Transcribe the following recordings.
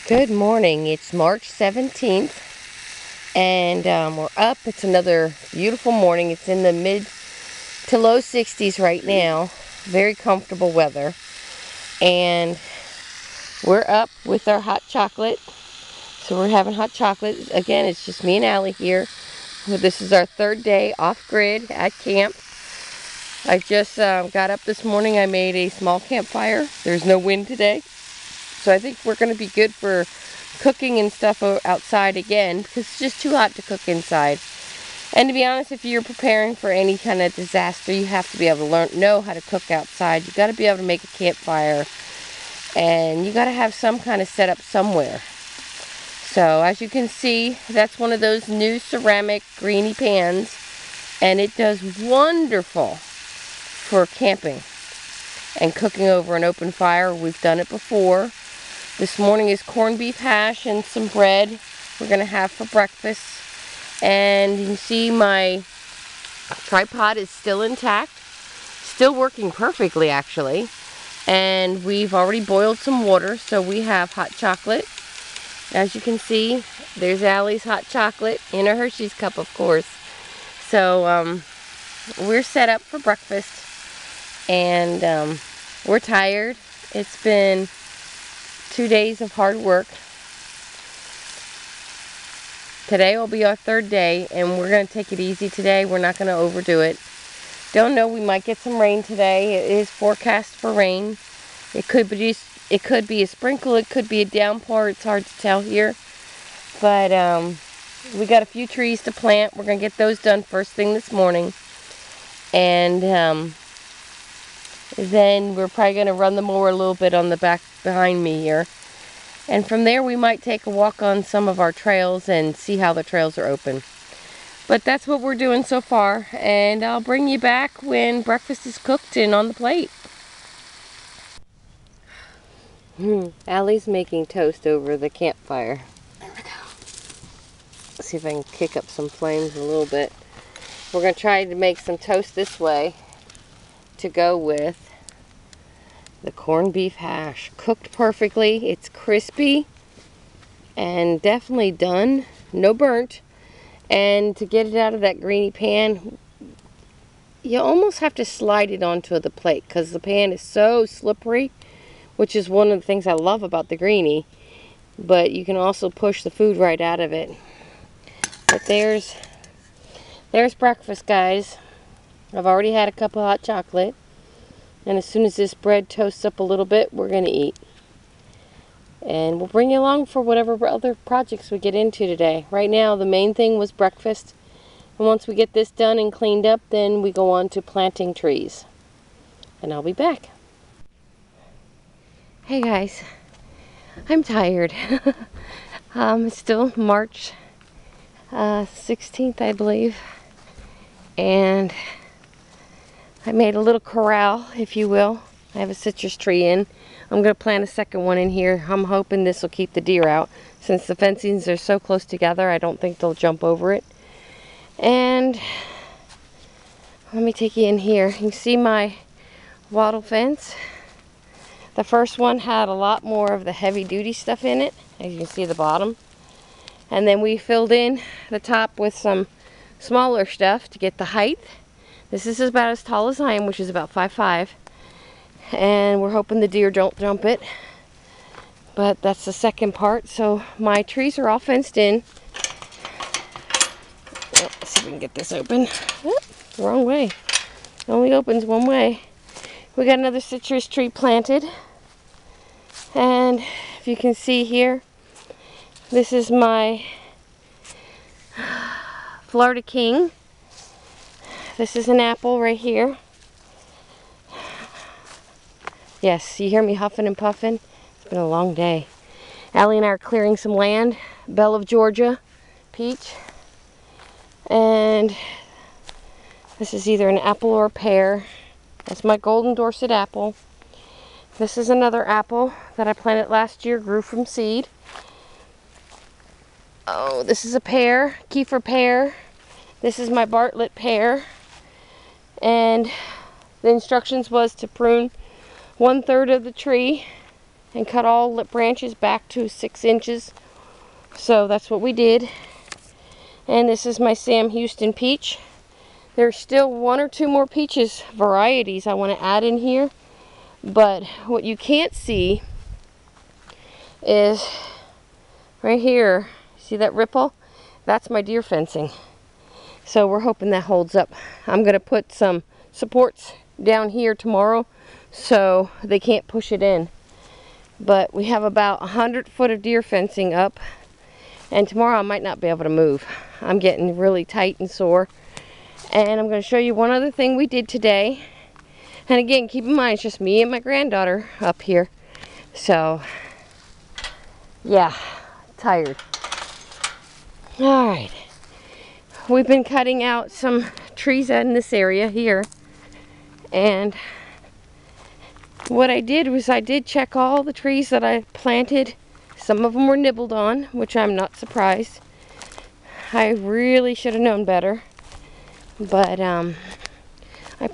Good morning. It's March 17th and we're up. It's another beautiful morning. It's in the mid to low 60s right now. Very comfortable weather. And we're up with our hot chocolate. So we're having hot chocolate. Again, it's just me and Allie here. This is our third day off grid at camp. I just got up this morning. I made a small campfire. There's no wind today. So I think we're going to be good for cooking and stuff outside again, because it's just too hot to cook inside. And to be honest, if you're preparing for any kind of disaster, you have to be able to know how to cook outside. You got to be able to make a campfire, and you got to have some kind of setup somewhere. So as you can see, that's one of those new ceramic greenie pans, and it does wonderful for camping and cooking over an open fire. We've done it before. This morning is corned beef hash and some bread we're going to have for breakfast. And you can see my tripod is still intact. Still working perfectly, actually. And we've already boiled some water, so we have hot chocolate. As you can see, there's Allie's hot chocolate in a Hershey's cup, of course. So we're set up for breakfast. And we're tired. It's been 2 days of hard work. Today will be our third day, and we're going to take it easy today. We're not going to overdo it. Don't know, we might get some rain today. It is forecast for rain. It could be a sprinkle, it could be a downpour. It's hard to tell here. But we got a few trees to plant. We're going to get those done first thing this morning. And then we're probably going to run the mower a little bit on the back behind me here. And from there we might take a walk on some of our trails and see how the trails are open. But that's what we're doing so far. And I'll bring you back when breakfast is cooked and on the plate. Allie's making toast over the campfire. There we go. Let's see if I can kick up some flames a little bit. We're going to try to make some toast this way to go with the corned beef hash. Cooked perfectly. It's crispy and definitely done. No burnt. And to get it out of that greenie pan, you almost have to slide it onto the plate because the pan is so slippery, which is one of the things I love about the greenie. But you can also push the food right out of it. But there's breakfast, guys. I've already had a cup of hot chocolate. And as soon as this bread toasts up a little bit, we're going to eat. And we'll bring you along for whatever other projects we get into today. Right now, the main thing was breakfast. And once we get this done and cleaned up, then we go on to planting trees. And I'll be back. Hey guys, I'm tired. It's still March 16th, I believe. And I made a little corral, if you will. I have a citrus tree in. I'm going to plant a second one in here. I'm hoping this will keep the deer out. Since the fencings are so close together, I don't think they'll jump over it. And let me take you in here. You can see my wattle fence. The first one had a lot more of the heavy-duty stuff in it, as you can see at the bottom. And then we filled in the top with some smaller stuff to get the height. This is about as tall as I am, which is about 5'5". And we're hoping the deer don't jump it. But that's the second part. So my trees are all fenced in. Let's see if we can get this open. Oh, wrong way. It only opens one way. We got another citrus tree planted. And if you can see here, this is my Florida King. This is an apple right here. Yes, you hear me huffing and puffing? It's been a long day. Allie and I are clearing some land. Belle of Georgia, peach. And this is either an apple or a pear. That's my golden Dorset apple. This is another apple that I planted last year, grew from seed. Oh, this is a pear, Kiefer pear. This is my Bartlett pear. And the instructions was to prune 1/3 of the tree and cut all the branches back to 6 inches. So that's what we did. And this is my Sam Houston peach. There's still 1 or 2 more peaches varieties I want to add in here. But what you can't see is right here. See that ripple? That's my deer fencing. So we're hoping that holds up. I'm going to put some supports down here tomorrow so they can't push it in. But we have about 100 foot of deer fencing up, and tomorrow I might not be able to move. I'm getting really tight and sore. And I'm going to show you one other thing we did today. And again, keep in mind, it's just me and my granddaughter up here. So, yeah, tired. Alright. We've been cutting out some trees in this area here. And what I did was I did check all the trees that I planted. Some of them were nibbled on, which I'm not surprised. I really should have known better. But I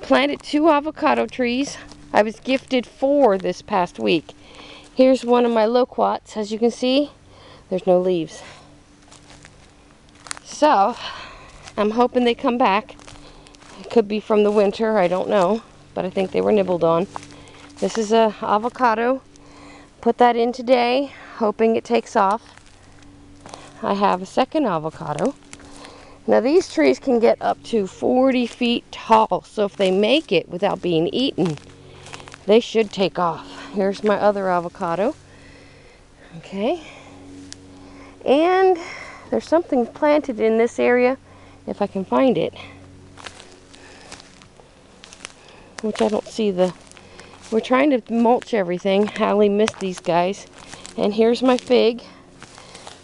planted 2 avocado trees. I was gifted 4 this past week. Here's one of my loquats. As you can see, there's no leaves. So, I'm hoping they come back. It could be from the winter, I don't know. But I think they were nibbled on. This is a avocado. Put that in today, hoping it takes off. I have a second avocado. Now these trees can get up to 40 feet tall, so if they make it without being eaten, they should take off. Here's my other avocado. Okay. And there's something planted in this area, if I can find it. Which I don't see the... We're trying to mulch everything. Hallie missed these guys. And here's my fig.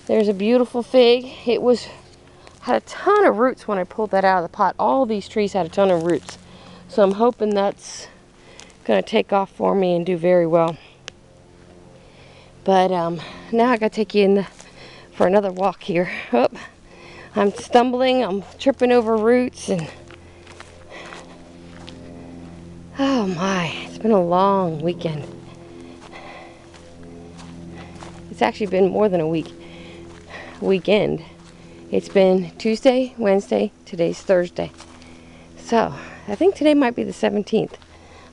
There's a beautiful fig. It had a ton of roots when I pulled that out of the pot. All these trees had a ton of roots. So I'm hoping that's going to take off for me and do very well. But now I got to take you for another walk here. Oh, I'm stumbling. I'm tripping over roots. And oh my, it's been a long weekend. It's actually been more than a weekend. It's been Tuesday, Wednesday, today's Thursday. So, I think today might be the 17th.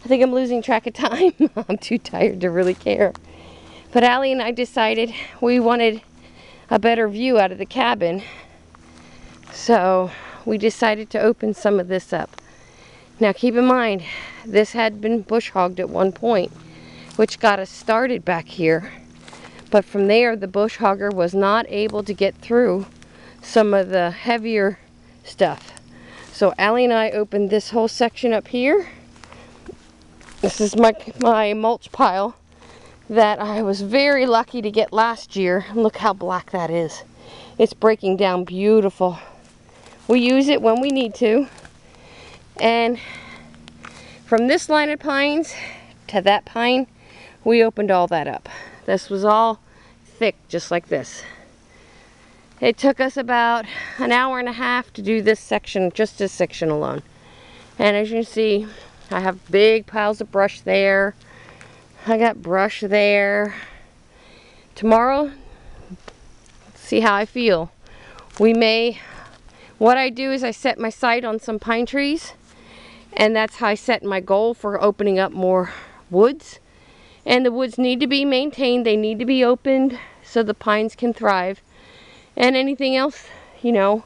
I think I'm losing track of time. I'm too tired to really care. But Allie and I decided we wanted a better view out of the cabin. So, we decided to open some of this up. Now keep in mind, this had been bush hogged at one point, which got us started back here. But from there, the bush hogger was not able to get through some of the heavier stuff. So Allie and I opened this whole section up here. This is my mulch pile that I was very lucky to get last year. Look how black that is. It's breaking down beautiful. We use it when we need to. And from this line of pines to that pine, we opened all that up. This was all thick, just like this. It took us about an hour and a half to do this section, just this section alone. And as you can see, I have big piles of brush there. I got brush there. Tomorrow, see how I feel. What I do is I set my sight on some pine trees, and that's how I set my goal for opening up more woods. And the woods need to be maintained. They need to be opened so the pines can thrive. And anything else, you know,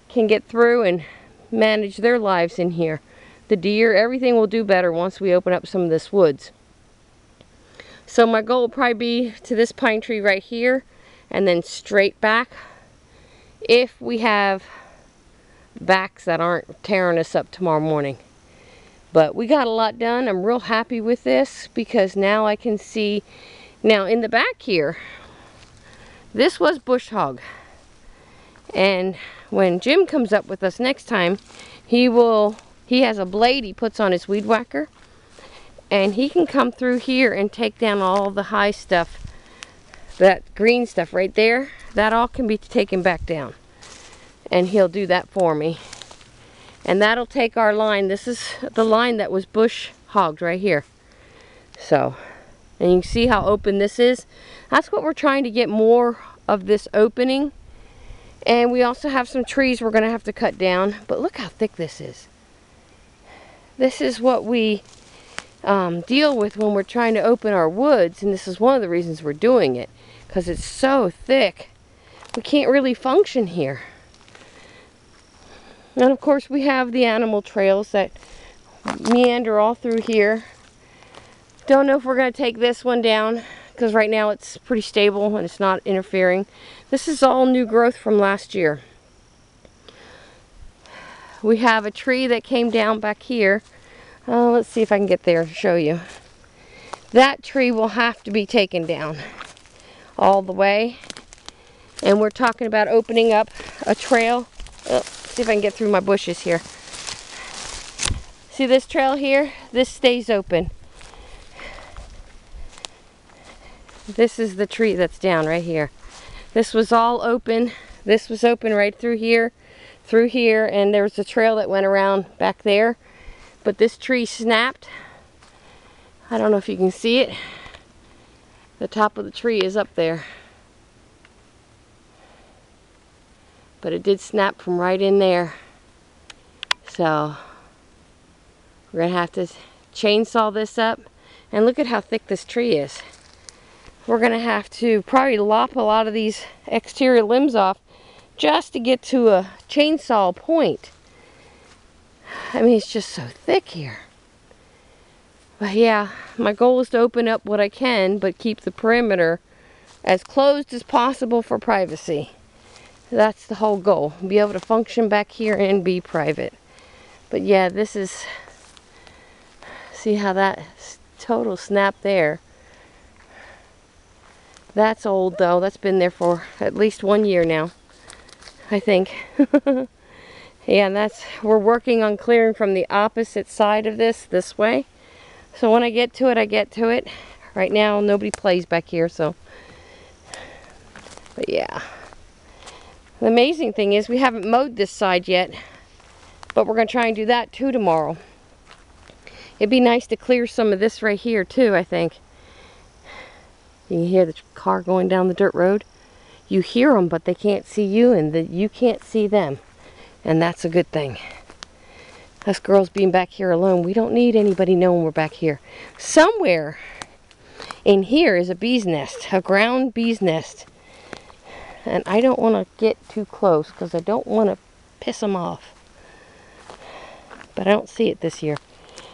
can get through and manage their lives in here. The deer, everything will do better once we open up some of this woods. So my goal will probably be to this pine tree right here and then straight back, if we have backs that aren't tearing us up tomorrow morning. But we got a lot done. I'm real happy with this because now I can see. Now in the back here, this was bush hog. And when Jim comes up with us next time, he has a blade he puts on his weed whacker. And he can come through here and take down all the high stuff. That green stuff right there, that all can be taken back down. And he'll do that for me. And that'll take our line. This is the line that was bush hogged right here. So, And you can see how open this is. That's what we're trying to get more of, this opening. And we also have some trees we're going to have to cut down. But look how thick this is. This is what we deal with when we're trying to open our woods. And this is one of the reasons we're doing it. Because it's so thick. We can't really function here. And of course we have the animal trails that meander all through here. Don't know if we're going to take this one down, because right now it's pretty stable and it's not interfering. This is all new growth from last year. We have a tree that came down back here. Let's see if I can get there to show you. That tree will have to be taken down all the way. And we're talking about opening up a trail. See if I can get through my bushes here. See this trail here? This stays open. This is the tree that's down right here. This was all open. This was open right through here, and there was a trail that went around back there. But this tree snapped. I don't know if you can see it. The top of the tree is up there. But it did snap from right in there. So we're going to have to chainsaw this up. And look at how thick this tree is. We're going to have to probably lop a lot of these exterior limbs off just to get to a chainsaw point. I mean, it's just so thick here. But yeah, my goal is to open up what I can, but keep the perimeter as closed as possible for privacy. That's the whole goal. Be able to function back here and be private. But yeah, this is... See how that total snap there. That's old though. That's been there for at least 1 year now, I think. Yeah, and we're working on clearing from the opposite side of this way. So when I get to it, I get to it. Right now, nobody plays back here, so. But yeah. The amazing thing is we haven't mowed this side yet, but we're going to try and do that too tomorrow. It'd be nice to clear some of this right here too, I think. You can hear the car going down the dirt road. You hear them, but they can't see you, and you can't see them. And that's a good thing. Us girls being back here alone, we don't need anybody knowing we're back here. Somewhere in here is a bee's nest, a ground bee's nest. And I don't want to get too close because I don't want to piss them off. But I don't see it this year.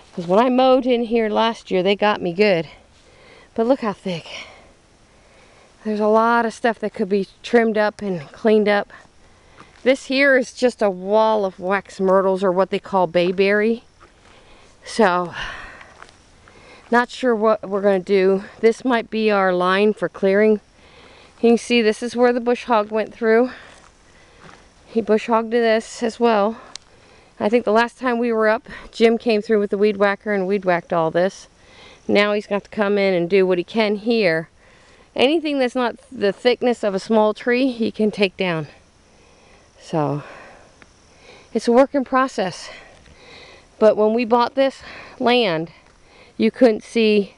Because when I mowed in here last year, they got me good. But look how thick. There's a lot of stuff that could be trimmed up and cleaned up. This here is just a wall of wax myrtles, or what they call bayberry. So, not sure what we're going to do. This might be our line for clearing. You can see this is where the bush hog went through. He bush hogged this as well. I think the last time we were up, Jim came through with the weed whacker and weed whacked all this. Now he's got to come in and do what he can here. Anything that's not the thickness of a small tree, he can take down. So, it's a work in process. But when we bought this land, you couldn't see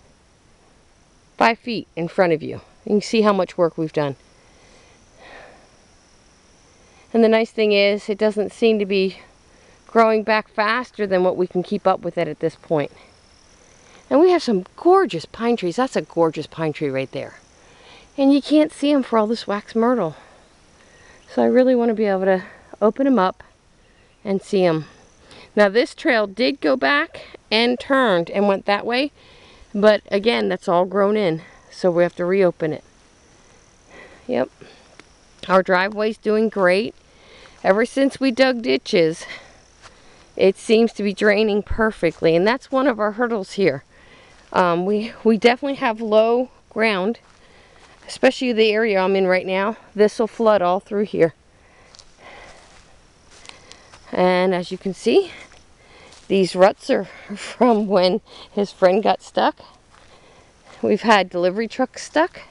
5 feet in front of you. You can see how much work we've done. And the nice thing is, it doesn't seem to be growing back faster than what we can keep up with it at this point. And we have some gorgeous pine trees. That's a gorgeous pine tree right there. And you can't see them for all this wax myrtle. So I really want to be able to open them up and see them. Now this trail did go back and turned and went that way. But again, that's all grown in. So we have to reopen it. Yep. Our driveway's doing great. Ever since we dug ditches, it seems to be draining perfectly. And that's one of our hurdles here. We definitely have low ground, especially the area I'm in right now. This will flood all through here. And as you can see, these ruts are from when his friend got stuck. We've had delivery trucks stuck.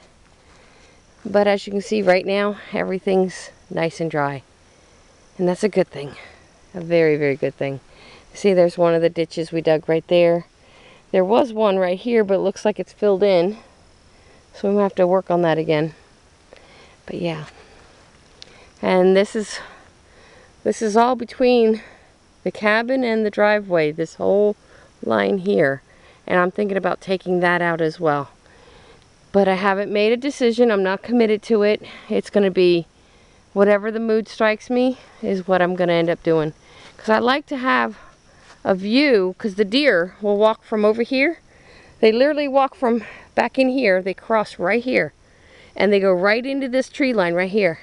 But as you can see right now, everything's nice and dry. And that's a good thing. A very, very good thing. See, there's one of the ditches we dug right there. There was one right here, but it looks like it's filled in. So we might have to work on that again. But yeah. And this is all between the cabin and the driveway, this whole line here. And I'm thinking about taking that out as well. But I haven't made a decision. I'm not committed to it. It's going to be whatever the mood strikes me is what I'm going to end up doing. Because I like to have a view, because the deer will walk from over here. They literally walk from back in here. They cross right here. And they go right into this tree line right here.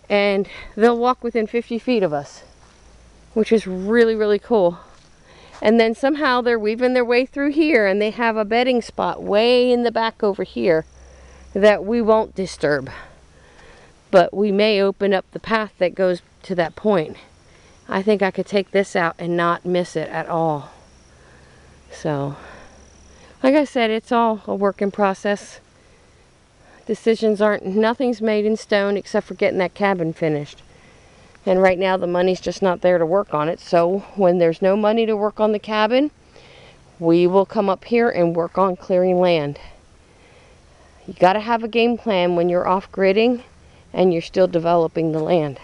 And they'll walk within 50 feet of us, which is really, really cool. And then somehow they're weaving their way through here, and they have a bedding spot way in the back over here that we won't disturb. But we may open up the path that goes to that point. I think I could take this out and not miss it at all. So, like I said, it's all a work in process. Nothing's made in stone except for getting that cabin finished. And right now the money's just not there to work on it. So when there's no money to work on the cabin, we will come up here and work on clearing land. You got to have a game plan when you're off-gridding and you're still developing the land.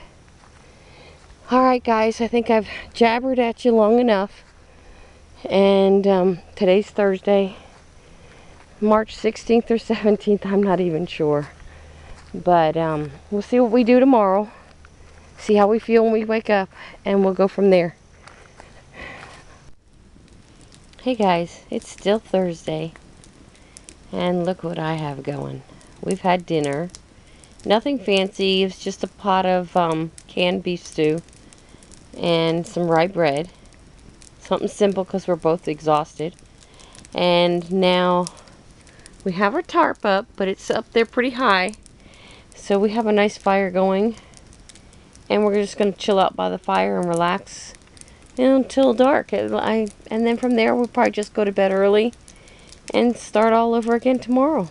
Alright guys, I think I've jabbered at you long enough. And today's Thursday, March 16th or 17th, I'm not even sure. But we'll see what we do tomorrow. See how we feel when we wake up, and we'll go from there. Hey guys, it's still Thursday. And look what I have going. We've had dinner. Nothing fancy, it's just a pot of canned beef stew. And some rye bread. Something simple because we're both exhausted. And now we have our tarp up, but it's up there pretty high. So we have a nice fire going. And we're just going to chill out by the fire and relax until dark. And then from there we'll probably just go to bed early and start all over again tomorrow.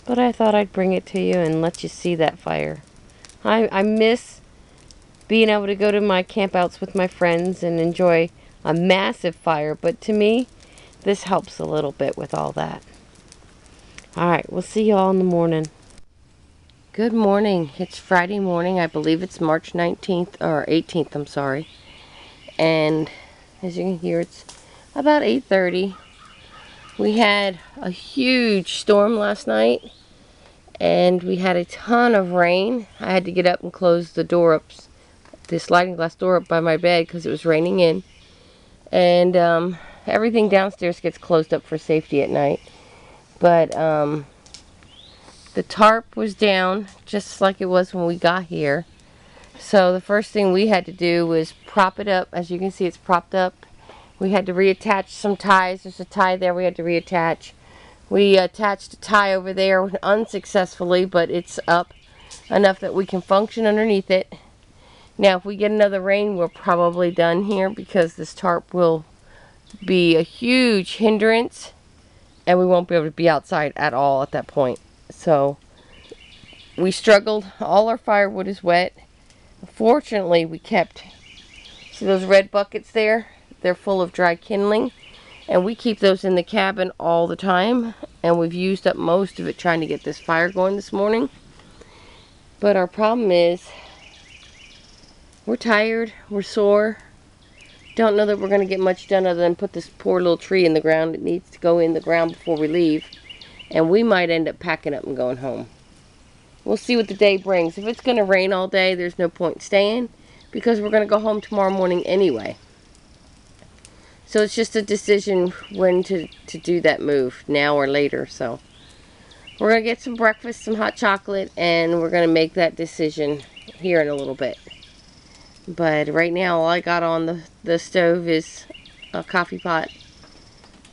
But I thought I'd bring it to you and let you see that fire. I miss being able to go to my campouts with my friends and enjoy a massive fire, but to me, this helps a little bit with all that. Alright, we'll see you all in the morning. Good morning. It's Friday morning. I believe it's March 19th, or 18th, I'm sorry. And as you can hear, it's about 8:30. We had a huge storm last night, and we had a ton of rain. I had to get up and close the door up, the sliding glass door up by my bed because it was raining in. And everything downstairs gets closed up for safety at night. But the tarp was down just like it was when we got here. So the first thing we had to do was prop it up. As you can see, it's propped up. We had to reattach some ties. There's a tie there we had to reattach. We attached a tie over there unsuccessfully, but it's up enough that we can function underneath it. Now, if we get another rain, we're probably done here because this tarp will be a huge hindrance and we won't be able to be outside at all at that point. So, we struggled. All our firewood is wet. Fortunately, we kept, see those red buckets there? They're full of dry kindling, and we keep those in the cabin all the time, and we've used up most of it trying to get this fire going this morning. But our problem is we're tired, we're sore, don't know that we're going to get much done other than put this poor little tree in the ground. It needs to go in the ground before we leave, and we might end up packing up and going home. We'll see what the day brings. If it's going to rain all day, there's no point staying because we're going to go home tomorrow morning anyway. So it's just a decision when to do that move, now or later. So we're going to get some breakfast, some hot chocolate, and we're going to make that decision here in a little bit. But right now, all I got on the stove is a coffee pot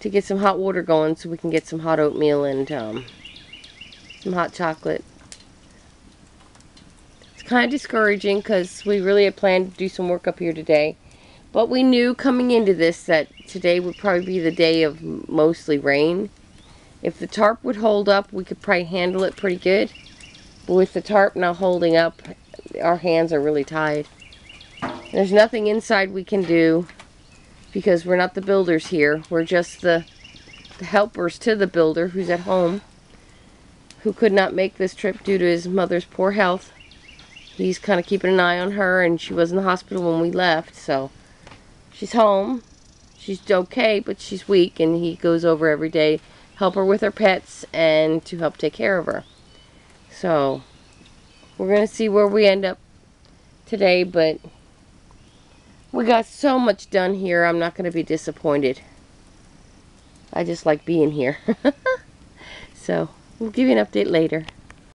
to get some hot water going so we can get some hot oatmeal and some hot chocolate. It's kind of discouraging because we really had planned to do some work up here today. But we knew coming into this that today would probably be the day of mostly rain. If the tarp would hold up, we could probably handle it pretty good. But with the tarp not holding up, our hands are really tied. There's nothing inside we can do because we're not the builders here. We're just the helpers to the builder who's at home, who could not make this trip due to his mother's poor health. He's kind of keeping an eye on her, and she was in the hospital when we left, so she's home. She's okay, but she's weak, and he goes over every day, help her with her pets, and to help take care of her. So we're going to see where we end up today, but we got so much done here, I'm not going to be disappointed. I just like being here. So we'll give you an update later.